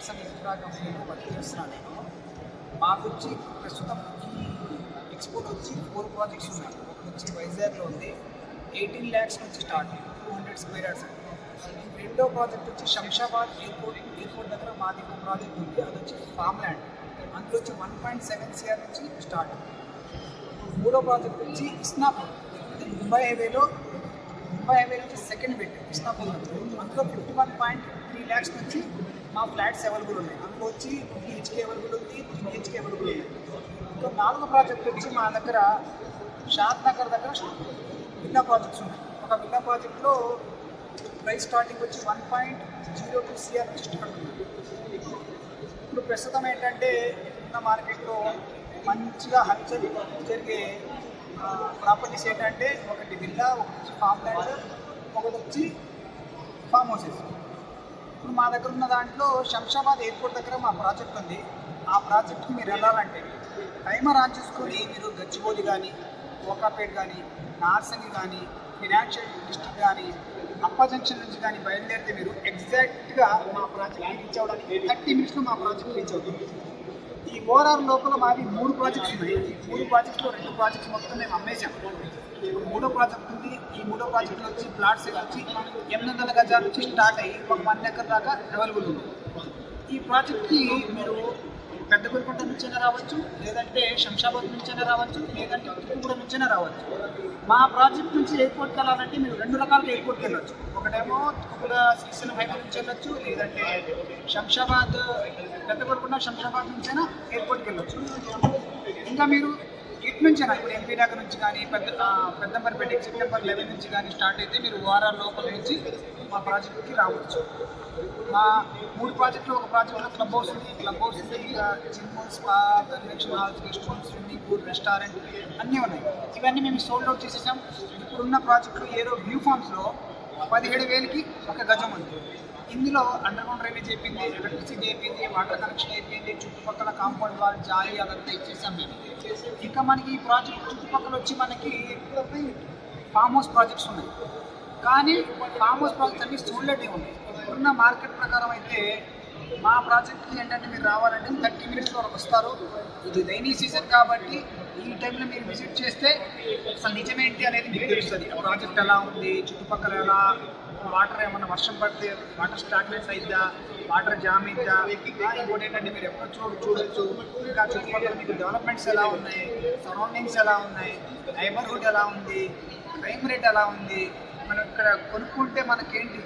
Edison infra కంపెనీలో work చేస్తున్నాను నేను. మాకు వచ్చి ప్రస్తుతం ఈ ఎక్స్పోర్ట్ వచ్చి 4 ప్రాజెక్ట్స్ ఉన్నాయి. ఒకటి వచ్చి వైజాగ్లో ఉంది, 18 lakhs నుంచి స్టార్ట్, 200 square yards. రెండో ప్రాజెక్ట్ వచ్చి శంషాబాద్ ఎయిర్పోర్ట్ దగ్గర మాది ఒక ప్రాజెక్ట్ ఉంది, అది వచ్చి ఫామ్ ల్యాండ్, అందులో వచ్చి 1.7 CR నుంచి స్టార్ట్. మూడో ప్రాజెక్ట్ వచ్చి ఇస్నాపూర్, ముంబై హైవేలో నుంచి సెకండ్ బిట్ ఇస్నాపూర్, అందులో 51.3 lakhs నుంచి మా ఫ్లాట్స్ అవైలబుల్ ఉన్నాయి. అందులో వచ్చి 2 BHK అవైలబుల్ ఉంది, 3 BHK అవైలబుల్ ఉంది. ఇంకా నాలుగో ప్రాజెక్ట్ వచ్చి మా దగ్గర షాద్ నగర్ దగ్గర విల్లా ప్రాజెక్ట్స్ ఉన్నాయి. ఒక విల్లా ప్రాజెక్ట్లో ప్రైస్ స్టార్టింగ్ వచ్చి 1.02 CR నుంచి స్టార్ట్ ఉంది. ఇప్పుడు ప్రస్తుతం ఏంటంటే ఉన్న మార్కెట్లో మంచిగా హల్చల్ జరిగే ప్రాపర్టీస్ ఏంటంటే ఒకటి విల్లా, ఒకటి వచ్చి ఫామ్ ల్యాండ్, ఒకటి వచ్చి ఫామ్ హౌసెస్. ఇప్పుడు మా దగ్గర ఉన్న దాంట్లో శంషాబాద్ ఎయిర్పోర్ట్ దగ్గర మా ప్రాజెక్ట్ ఉంది. ఆ ప్రాజెక్ట్కి మీరు వెళ్ళాలంటే టైమర్ ఆన్ చేసుకొని మీరు గచ్చిబౌలి కానీ, కోకాపేట్ కానీ, నార్సంగి కానీ, ఫినాన్షియల్ డిస్ట్రిక్ట్ కానీ, అప్ప జంక్షన్ నుంచి కానీ బయలుదేరితే మీరు ఎగ్జాక్ట్గా మా ప్రాజెక్ట్ రీచ్ అవ్వడానికి 30 minutesలో మా ప్రాజెక్ట్ రీచ్ అవుతుంది. ఈ ఓఆర్ఆర్ లోపల మావి 3 ప్రాజెక్ట్స్ ఉన్నాయి. 3 ప్రాజెక్ట్స్లో 2 ప్రాజెక్ట్స్ మొత్తం మేము అమ్మేసాం. ఇప్పుడు 3వ ప్రాజెక్ట్ ఉంది. ఈ 3వ ప్రాజెక్ట్లో వచ్చి ప్లాట్స్ వచ్చి 800 గజాల నుంచి స్టార్ట్ అయ్యి ఒక 1 acre దాకా అవైలబుల్ ఉంది. ఈ ప్రాజెక్ట్కి మీరు పెద్ద గురికొండ నుంచైనా రావచ్చు, లేదంటే శంషాబాద్ నుంచైనా రావచ్చు, లేదంటే తుక్కుగూడ నుంచైనా రావచ్చు. మా ప్రాజెక్ట్ నుంచి ఎయిర్పోర్ట్కి వెళ్ళాలంటే మీరు 2 రకాలుగా ఎయిర్పోర్ట్కి వెళ్ళొచ్చు. ఒకటేమో తుక్కుగూడ శ్రీశైలం హైవే నుంచి వెళ్ళొచ్చు, లేదంటే శంషాబాద్ పెద్ద గురికొండ శంషాబాద్ నుంచైనా ఎయిర్పోర్ట్కి వెళ్ళొచ్చు. ఇంకా మీరు ఇటు నుంచైనా ఇప్పుడు ఎంపీ నగర్ నుంచి కానీ పెద్దంబర్పేట సెప్టెంబర్ 11 నుంచి కానీ స్టార్ట్ అయితే మీరు ఓఆర్ఆర్ లోపల నుంచి మా ప్రాజెక్ట్కి రావచ్చు. మా 3 ప్రాజెక్టులు, ఒక ప్రాజెక్ట్లో క్లబ్ హౌస్ ఉంది, ఇంకా gym, spa, convention halls, guest house, swimming pool, restaurant అన్నీ ఉన్నాయి. ఇవన్నీ మేము సోల్డ్ అవుట్ చేసేసాం. ఇప్పుడున్న ప్రాజెక్టులు ఏదో వ్యూ ఫామ్స్లో 17,000కి ఒక గజం ఉంది. ఇందులో అండర్గ్రౌండ్ డ్రైనేజ్ అయిపోయింది, ఎలక్ట్రిసిటీ అయిపోయింది, వాటర్ కనెక్షన్ అయిపోయింది, చుట్టుపక్కల కాంపౌండ్ వాల్, జాలి అదంతా ఇచ్చేసాం మేము. ఇంకా మనకి ఈ ప్రాజెక్ట్ చుట్టుపక్కల వచ్చి మనకి ఫామ్ హౌస్ ప్రాజెక్ట్స్ ఉన్నాయి. కానీ ఫామ్ హౌస్ ప్రాజెక్ట్స్ అన్నీ సోల్డ్ ఉన్నాయి. ఇప్పుడున్న మార్కెట్ ప్రకారం అయితే మా ప్రాజెక్ట్కి ఏంటంటే మీరు రావాలంటే 30 minutes వరకు వస్తారు. ఇది రైనీ సీజన్ కాబట్టి ఈ టైంలో మీరు విజిట్ చేస్తే అసలు నిజమేంటి అనేది మీకు తెలుస్తుంది. ఆ ప్రాజెక్ట్ ఎలా ఉంది, చుట్టుపక్కల ఎలా, వాటర్ ఏమన్నా వర్షం పడితే వాటర్ స్టాగ్నెంట్ అయిద్దా, వాటర్ జామ్ అయిద్దా, ఇంకోటి ఏంటంటే మీరు ఎప్పుడు చూడొచ్చు. ఇంకా చుట్టుపక్కల మీకు డెవలప్మెంట్స్ ఎలా ఉన్నాయి, సరౌండింగ్స్ ఎలా ఉన్నాయి, నైబర్హుడ్ ఎలా ఉంది, క్రైమ్ రేట్ ఎలా ఉంది, మనం ఇక్కడ కొనుక్కుంటే మనకేంటి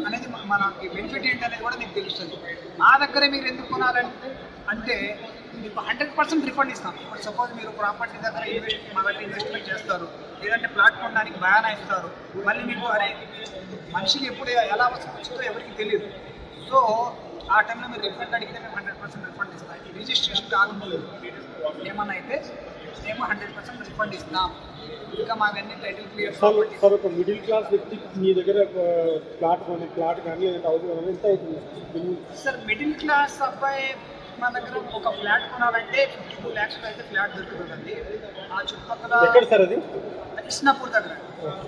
అనేది, మనకి బెనిఫిట్ ఏంటి అనేది కూడా మీకు తెలుస్తుంది. మా దగ్గర మీరు ఎందుకు కొనాలంటే అంటే మీకు 100% రిఫండ్ ఇస్తాం. ఇప్పుడు సపోజ్ మీరు ప్రాపర్టీ దగ్గర మా దగ్గర ఇన్వెస్ట్మెంట్ చేస్తారు, లేదంటే ప్లాట్ కొనడానికి బయానా ఇస్తారు, మళ్ళీ మీకు అరే మనిషికి ఎప్పుడు ఎలా వచ్చిందో ఎవరికి తెలియదు. సో ఆ టైంలో మీరు రిఫండ్ అడిగితే మేము 100% రిఫండ్ ఇస్తాం. ఈ రిజిస్ట్రేషన్ కాకుండా ఏమన్నా అయితే మేము 100% రిఫండ్ ఇస్తాం. ఇంకా మావన్నీ టైటిల్ క్లియర్. సార్ ఒక మిడిల్ క్లాస్ వ్యక్తి మీ దగ్గర ప్లాట్ కానీ హౌస్ కానీ ఎంత అవుతుంది సార్? మిడిల్ క్లాస్ అబ్బాయి మా దగ్గర ఒక ఫ్లాట్ కొనాలంటే 52 lakhs అయితే ఫ్లాట్ దొరుకుతుందండి. ఆ చుట్టుపక్కల ఎక్కడ సార్ అది? ఇస్నాపూర్ దగ్గర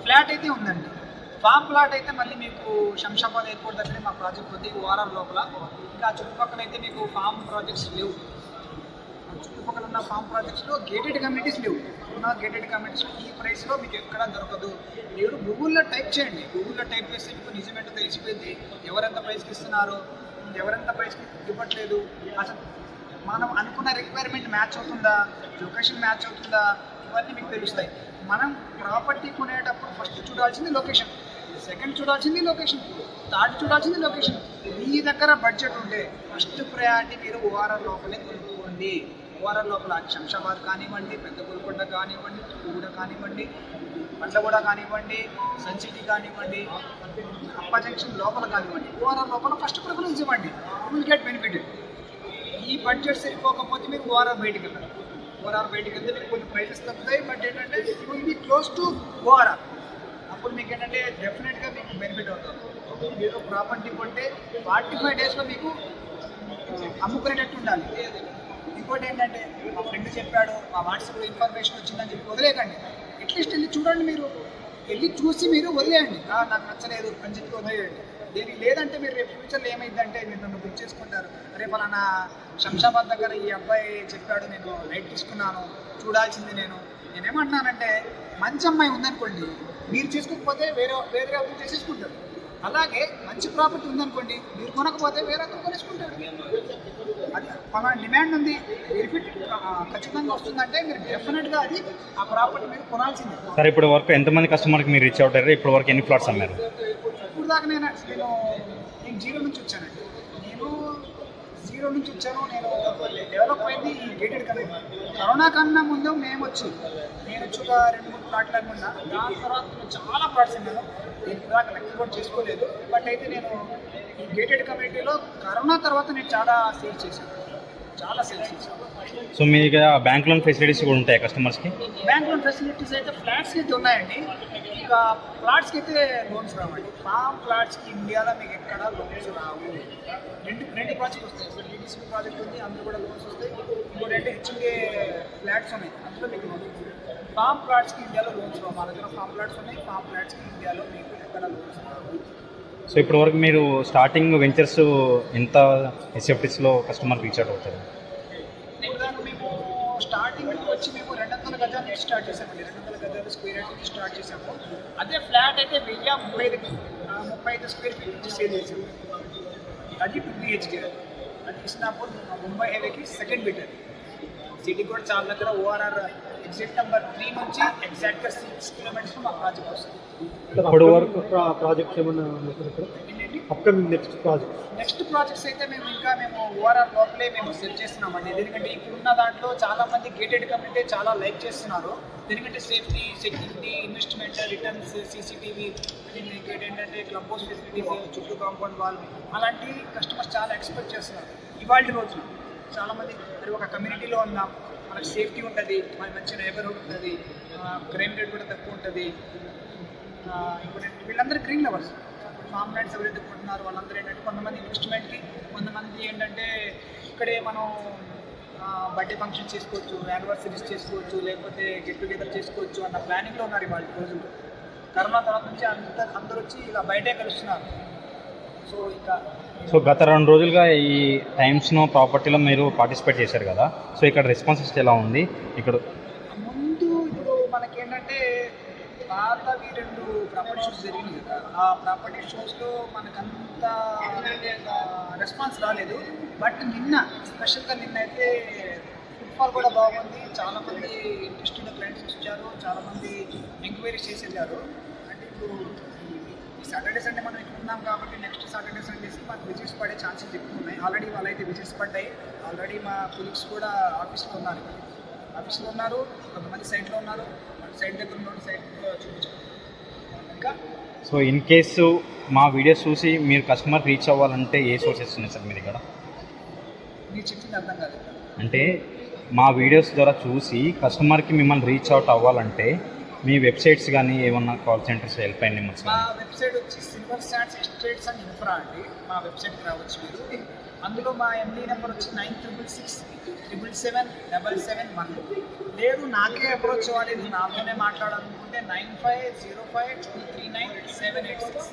ఫ్లాట్ అయితే ఉందండి. ఫామ్ ప్లాట్ అయితే మళ్ళీ మీకు శంషాబాద్ ఎయిర్పోర్ట్ దగ్గర మా ప్రాజెక్ట్ ఉంది ఓఆర్ఆర్ లోపల. ఇంకా చుట్టుపక్కల అయితే మీకు ఫామ్ ప్రాజెక్ట్స్ లేవు. చుట్టుపక్కల ఉన్న ఫామ్ ప్రాజెక్ట్స్లో గేటెడ్ కమ్యూనిటీస్ లేవు. ఉన్న గేటెడ్ కమ్యూనిటీస్లో ఈ ప్రైస్లో మీకు ఎక్కడా దొరకదు. మీరు గూగుల్లో టైప్ చేయండి, గూగుల్లో టైప్ చేస్తే మీకు నిజమేంటో తెలిసిపోయింది. ఎవరెంత ప్రైస్కి ఇస్తున్నారు, ఎవరెంత ప్రైస్కి ఇవ్వట్లేదు, అసలు మనం అనుకున్న రిక్వైర్మెంట్ మ్యాచ్ అవుతుందా, లొకేషన్ మ్యాచ్ అవుతుందా, ఇవన్నీ మీకు తెలుస్తాయి. మనం ప్రాపర్టీ కొనేటప్పుడు ఫస్ట్ చూడాల్సింది లొకేషన్, సెకండ్ చూడాల్సింది లొకేషన్, థర్డ్ చూడాల్సింది లొకేషన్. మీ దగ్గర బడ్జెట్ ఉంటే ఫస్ట్ ప్రయారిటీ మీరు ఓఆర్ఆర్ లోపలే కొనుక్కోండి. ఓఆర్ఆర్ లోపల శంషాబాద్ కానివ్వండి, పెద్ద గురికొండ కానివ్వండి, తుక్కుగూడ కానివ్వండి, బండ్లగూడ కానివ్వండి, సన్ సిటీ కానివ్వండి, అప్ప జంక్షన్ లోపల కానివ్వండి, ఓఆర్ఆర్ లోపల ఫస్ట్ ప్రిఫరెన్స్ ఇవ్వండి. Will get benefit. ఈ బడ్జెట్ సరిపోకపోతే మీరు ఓఆర్ఆర్ బయటికి వెళ్ళండి. ఓఆర్ఆర్ బయటికి వెళ్తే మీకు కొన్ని ప్రైజెస్ తగ్గుతాయి. బట్ ఏంటంటే it will be close to ORR. అప్పుడు మీకు ఏంటంటే డెఫినెట్గా మీకు బెనిఫిట్ అవుతుంది. మీరు ప్రాపర్టీ కొంటే 45 daysలో మీకు అమ్ముకునేటట్టు ఉండాలి. ఇంకోటి ఏంటంటే మా ఫ్రెండ్ చెప్పాడు, మా వాట్సాప్లో ఇన్ఫర్మేషన్ వచ్చిందని చెప్పి వదిలేకండి. అట్లీస్ట్ వెళ్ళి చూడండి. మీరు వెళ్ళి చూసి మీరు వదిలేయండి. నాకు నచ్చలేదు అని చెప్పి వదిలేయండి. దీనికి లేదంటే మీరు రేపు ఫ్యూచర్లో ఏమైందంటే మీరు నన్ను బుక్ చేసుకుంటారు. రేపు అలా శంషాబాద్ దగ్గర ఈ అబ్బాయి చెప్పాడు, నేను లైట్ తీసుకున్నాను, చూడాల్సింది నేనేమంటున్నానంటే మంచి అమ్మాయి ఉందనుకోండి, మీరు చేసుకోకపోతే వేరే అబ్బాయి చేసేసుకుంటారు. అలాగే మంచి ప్రాపర్టీ ఉందనుకోండి, మీరు కొనకపోతే వేరే అతను కొనేసుకుంటారు. అది మన డిమాండ్ ఉంది, బెనిఫిట్ ఖచ్చితంగా వస్తుందంటే మీరు డెఫినెట్గా అది ఆ ప్రాపర్టీ మీరు కొనాల్సిందే. సార్ ఇప్పుడు వరకు ఎంతమంది కస్టమర్కి మీరు రీచ్ అవుట్ అయ్యారు? ఇప్పుడు వరకు ఎన్ని ఫ్లాట్స్ అమ్మారు? ఇప్పుడు దాకా నేను జీరో నుంచి వచ్చానండి. నేను డెవలప్ అయింది ఈ గేటెడ్ కమ్యూనిటీ. కరోనా కన్నా ముందు నేను వచ్చి ఒక 2-3 ప్లాట్లు అనుకున్నా. దాని తర్వాత నేను చాలా ప్లాట్స్ అన్నాను, నేను దాకా లెక్క కూడా చేసుకోలేదు. బట్ అయితే నేను ఈ గేటెడ్ కమ్యూనిటీలో కరోనా తర్వాత నేను చాలా సేల్ చేశాను. సో మీ దగ్గర బ్యాంక్ లోన్ ఫెసిలిటీస్ కూడా ఉంటాయి కస్టమర్స్కి? బ్యాంక్ లోన్ ఫెసిలిటీస్ అయితే ఫ్లాట్స్కి అయితే ఉన్నాయండి. ఇంకా ప్లాట్స్కి అయితే లోన్స్ రావండి. ఫామ్ ప్లాట్స్కి ఇండియాలో మీకు ఎక్కడ లోన్స్ రావు. రెండు ప్రాజెక్ట్ వస్తాయి. సో డిటిసిపి ప్రాజెక్ట్ ఉంది, అందులో కూడా లోన్స్ వస్తాయి. ఇంకోటి అంటే హెచ్ఎంకే ఫ్లాట్స్ ఉన్నాయి, అందులో మీకు లోన్స్. ఫామ్ ప్లాట్స్కి ఇండియాలో లోన్స్ రావు. మా దగ్గర ఫామ్ ప్లాట్స్ ఉన్నాయి. ఫామ్ ప్లాట్స్కి ఇండియాలో మీకు ఎక్కడ లోన్స్ రావు. సో ఇప్పటి వరకు మీరు స్టార్టింగ్ వెంచర్స్ ఎంత ఎస్ఎఫ్టీస్లో కస్టమర్ రీచ్ అవుట్ అవుతారు? మేము స్టార్టింగ్ వచ్చి మేము 200 గజాల నుంచి స్టార్ట్ చేసామండి. 200 గజాలు స్క్వేర్ యార్డ్ నుంచి స్టార్ట్ చేసాము. అదే ఫ్లాట్ అయితే 1035 స్క్వేర్ ఫీట్ నుంచి సేల్ చేసాము. అది 2 BHK. అది ఇస్లాంపూర్ ముంబై హైవేకి సెకండ్ బిట్. అది సిటీ కూడా చాలా దగ్గర ఓఆర్ఆర్ ఎగ్జిట్ నెంబర్ 3 నుంచి ఎగ్జాక్ట్గా 6 కిలోమీటర్స్ మా ప్రాజెక్ట్ వస్తుంది. ఇప్పుడు వరకు ప్రాజెక్ట్స్ ఏమన్నా అప్కమింగ్ నెక్స్ట్ ప్రాజెక్ట్స్ అయితే మేము ఓఆర్ఆర్ లోపలే మేము సెట్ చేస్తున్నామండి. ఎందుకంటే ఇప్పుడున్న దాంట్లో చాలా మంది గేటెడ్ కమ్యూనిటీ చాలా లైక్ చేస్తున్నారు. ఎందుకంటే safety, security, investment, returns, CCTV, ఇంకేంటి ఏంటంటే క్లబ్ హౌస్ ఫెసిలిటీస్, చుట్టూ కాంపౌండ్ వాల్, అలాంటి కస్టమర్స్ చాలా ఎక్స్పెక్ట్ చేస్తున్నారు. ఇవాళ రోజు చాలామంది మరి ఒక కమ్యూనిటీలో ఉన్నాం, మనకు సేఫ్టీ ఉంటుంది, మనకి మంచి నైబర్హుడ్ ఉంటుంది, క్రైమ్ రేట్ కూడా తక్కువ ఉంటుంది. ఇంకోటి వీళ్ళందరూ గ్రీన్ లవర్స్. ఫామ్ ల్యాండ్స్ ఎవరైతే కొంటున్నారో వాళ్ళందరూ ఏంటంటే కొంతమంది ఇన్వెస్ట్మెంట్కి, కొంతమంది ఏంటంటే ఇక్కడే మనం బర్త్డే ఫంక్షన్ చేసుకోవచ్చు, యానివర్సరీస్ చేసుకోవచ్చు, లేకపోతే గెట్ టుగెదర్ చేసుకోవచ్చు అన్న ప్లానింగ్లో ఉన్నారు ఇవాళ రోజుల్లో. కరోనా తర్వాత నుంచి అందరూ వచ్చి ఇలా బయటే కలుస్తున్నారు. సో గత 2 రోజులుగా ఈ టైమ్స్నో ప్రాపర్టీలో మీరు పార్టిసిపేట్ చేశారు కదా, సో ఇక్కడ రెస్పాన్సెస్ ఎలా ఉంది? ఇక్కడ ముందు ఇప్పుడు మనకేంటంటే పాతవి 2 ప్రాపర్టీ షోస్ జరిగినాయి కదా, ఆ ప్రాపర్టీ షోస్లో మనకంత రెస్పాన్స్ రాలేదు. బట్ స్పెషల్గా నిన్న అయితే ఫుట్ఫాల్ కూడా బాగుంది. చాలామంది ఇంట్రెస్టెడ్ క్లయింట్స్ వచ్చారు, చాలామంది ఎంక్వైరీస్ చేసి వెళ్ళారు. అంటే ఇప్పుడు ఈ సాటర్డే సండే మనం ఇక్కడ ఉన్నాం కాబట్టి నెక్స్ట్ సాటర్డే సండేస్కి మాకు విజిట్స్ పడే ఛాన్సెస్ ఎక్కువ ఉన్నాయి. ఆల్రెడీ వాళ్ళైతే విజిట్స్ పడ్డాయి. ఆల్రెడీ మా కొలీగ్స్ కూడా ఆఫీస్లో ఉన్నారు, కొంతమంది సైట్లో ఉన్నారు. సైట్ దగ్గర ఉన్న సైట్ చూపించారు. ఇంకా సో ఇన్ కేసు మా వీడియోస్ చూసి మీరు కస్టమర్ రీచ్ అవ్వాలంటే ఏ సోర్సెస్ ఉన్నాయి సార్ మీ దగ్గర? మీరు చెప్పింది అర్థం కాదు. అంటే మా వీడియోస్ ద్వారా చూసి కస్టమర్కి మిమ్మల్ని రీచ్ అవుట్ అవ్వాలంటే మీ వెబ్సైట్స్ కానీ ఏమన్నా call centres help line numbers? మా వెబ్సైట్ వచ్చి silver sands estates and infra అండి. మా వెబ్సైట్కి రావచ్చు మీరు. అందులో మా MD నెంబర్ వచ్చి 9667777711. లేదు నాకే అప్రోచ్ అవ్వాలి, నాతోనే మాట్లాడాలనుకుంటే 9505239786.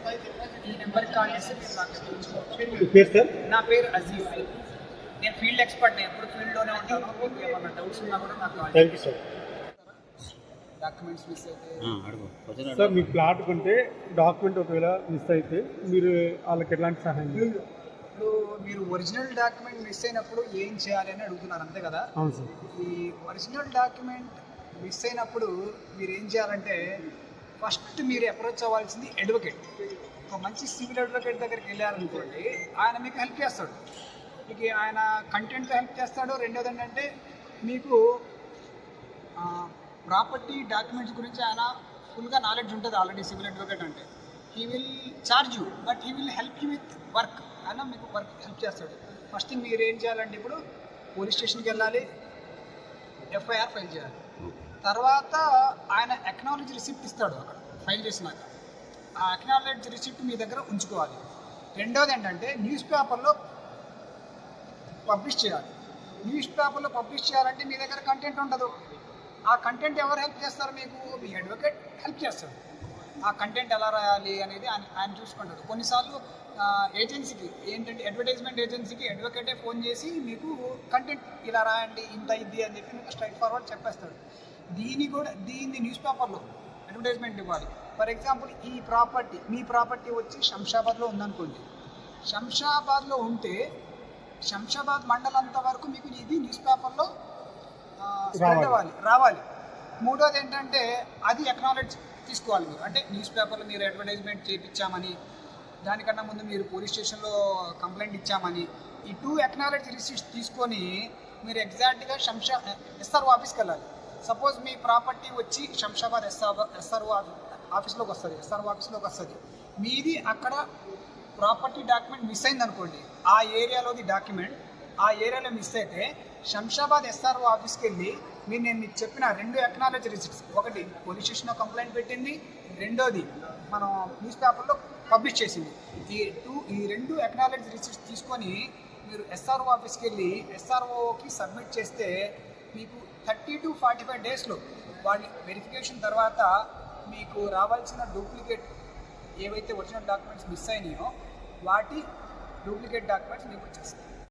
ఈ నెంబర్కి కాల్ చేస్తే మీరు నాకు తెలుసుకోవచ్చు. నా పేరు అజీజ్. నేను ఫీల్డ్ ఎక్స్పర్ట్. నేను ఎప్పుడు ఫీల్డ్లోనే ఉంటాను. మీకు ఏమన్నా డౌట్స్ ఉన్నా కూడా నాకు కాల్ చేయండి. డాక్యుమెంట్స్ మిస్ అయితే సార్ మీ ప్లాట్ కొంటే డాక్యుమెంట్ ఒకవేళ మిస్ అయితే మీరు వాళ్ళకి ఎలాంటి సహాయం? ఇప్పుడు మీరు ఒరిజినల్ డాక్యుమెంట్ మిస్ అయినప్పుడు ఏం చేయాలి అని అడుగుతున్నారు, అంతే కదా? అవును సార్. ఈ ఒరిజినల్ డాక్యుమెంట్ మిస్ అయినప్పుడు మీరు ఏం చేయాలంటే ఫస్ట్ మీరు అప్రోచ్ అవ్వాల్సింది అడ్వకేట్. ఒక మంచి సివిల్ అడ్వకేట్ దగ్గరికి వెళ్ళారనుకోండి, ఆయన మీకు హెల్ప్ చేస్తాడు. మీకు ఆయన కంటెంట్తో హెల్ప్ చేస్తాడు. రెండోది ఏంటంటే మీకు ప్రాపర్టీ డాక్యుమెంట్స్ గురించి ఆయన ఫుల్గా నాలెడ్జ్ ఉంటుంది ఆల్రెడీ. సివిల్ అడ్వకేట్ అంటే he will charge you, but he will help you with work. ఆయన మీకు వర్క్ హెల్ప్ చేస్తాడు. ఫస్ట్ థింగ్ మీరు ఏం చేయాలంటే ఇప్పుడు పోలీస్ స్టేషన్కి వెళ్ళాలి, FIR ఫైల్ చేయాలి. తర్వాత ఆయన అక్నాలెడ్జ్ రిసిప్ట్ ఇస్తాడు అక్కడ ఫైల్ చేసినాక. ఆ అక్నాలెడ్జ్ రిసిప్ట్ మీ దగ్గర ఉంచుకోవాలి. రెండోది ఏంటంటే న్యూస్ పేపర్లో పబ్లిష్ చేయాలి. న్యూస్ పేపర్లో పబ్లిష్ చేయాలంటే మీ దగ్గర కంటెంట్ ఉండదు. ఆ కంటెంట్ ఎవరు హెల్ప్ చేస్తారు మీకు? మీ అడ్వకేట్ హెల్ప్ చేస్తాడు. ఆ కంటెంట్ ఎలా రాయాలి అనేది ఆయన చూసుకుంటాడు. కొన్నిసార్లు ఏజెన్సీకి ఏంటంటే అడ్వర్టైజ్మెంట్ ఏజెన్సీకి అడ్వకేటే ఫోన్ చేసి మీకు కంటెంట్ ఇలా రాయండి ఇంత ఇది అని చెప్పి మీకు స్ట్రైట్ ఫార్వర్డ్ చెప్పేస్తాడు. దీన్ని న్యూస్ పేపర్లో అడ్వర్టైజ్మెంట్ ఇవ్వాలి. ఫర్ ఎగ్జాంపుల్ మీ ప్రాపర్టీ వచ్చి శంషాబాద్లో ఉందనుకోండి. శంషాబాద్లో ఉంటే శంషాబాద్ మండలంత వరకు మీకు ఇది న్యూస్ పేపర్లో స్ప్రెడ్ రావాలి. మూడోది ఏంటంటే అది ఎక్నాలెడ్జ్ తీసుకోవాలి మీరు. అంటే న్యూస్ పేపర్లో మీరు అడ్వర్టైజ్మెంట్ చేయించామని, దానికన్నా ముందు మీరు పోలీస్ స్టేషన్లో కంప్లైంట్ ఇచ్చామని, ఈ 2 ఎక్నాలెడ్జ్ రిసీట్స్ తీసుకొని మీరు ఎగ్జాక్ట్గా ఎస్ఆర్ఓ ఆఫీస్కి వెళ్ళాలి. సపోజ్ మీ ప్రాపర్టీ వచ్చి శంషాబాద్ ఎస్ఆర్ఓ ఆఫీస్లోకి వస్తుంది. మీది అక్కడ ప్రాపర్టీ డాక్యుమెంట్ మిస్ అయింది అనుకోండి, ఆ ఏరియాలోది డాక్యుమెంట్ ఆ ఏరియాలో మిస్ అయితే శంషాబాద్ ఎస్ఆర్ఓ ఆఫీస్కి వెళ్ళి నేను మీకు చెప్పిన 2 ఎక్నాలెడ్జ్ రిసిప్ట్స్, ఒకటి పోలీస్ స్టేషన్లో కంప్లైంట్ పెట్టింది, రెండోది మనం న్యూస్ పేపర్లో పబ్లిష్ చేసింది, ఈ 2 ఎక్నాలెడ్జ్ రిసిప్ట్స్ తీసుకొని మీరు ఎస్ఆర్ఓ ఆఫీస్కి వెళ్ళి ఎస్ఆర్ఓకి సబ్మిట్ చేస్తే మీకు 30 to 45 డేస్లో వాళ్ళ వెరిఫికేషన్ తర్వాత మీకు రావాల్సిన డూప్లికేట్ ఏవైతే ఒరిజినల్ డాక్యుమెంట్స్ మిస్ అయినాయో వాటి డూప్లికేట్ డాక్యుమెంట్స్ మీకు వచ్చేస్తాయి.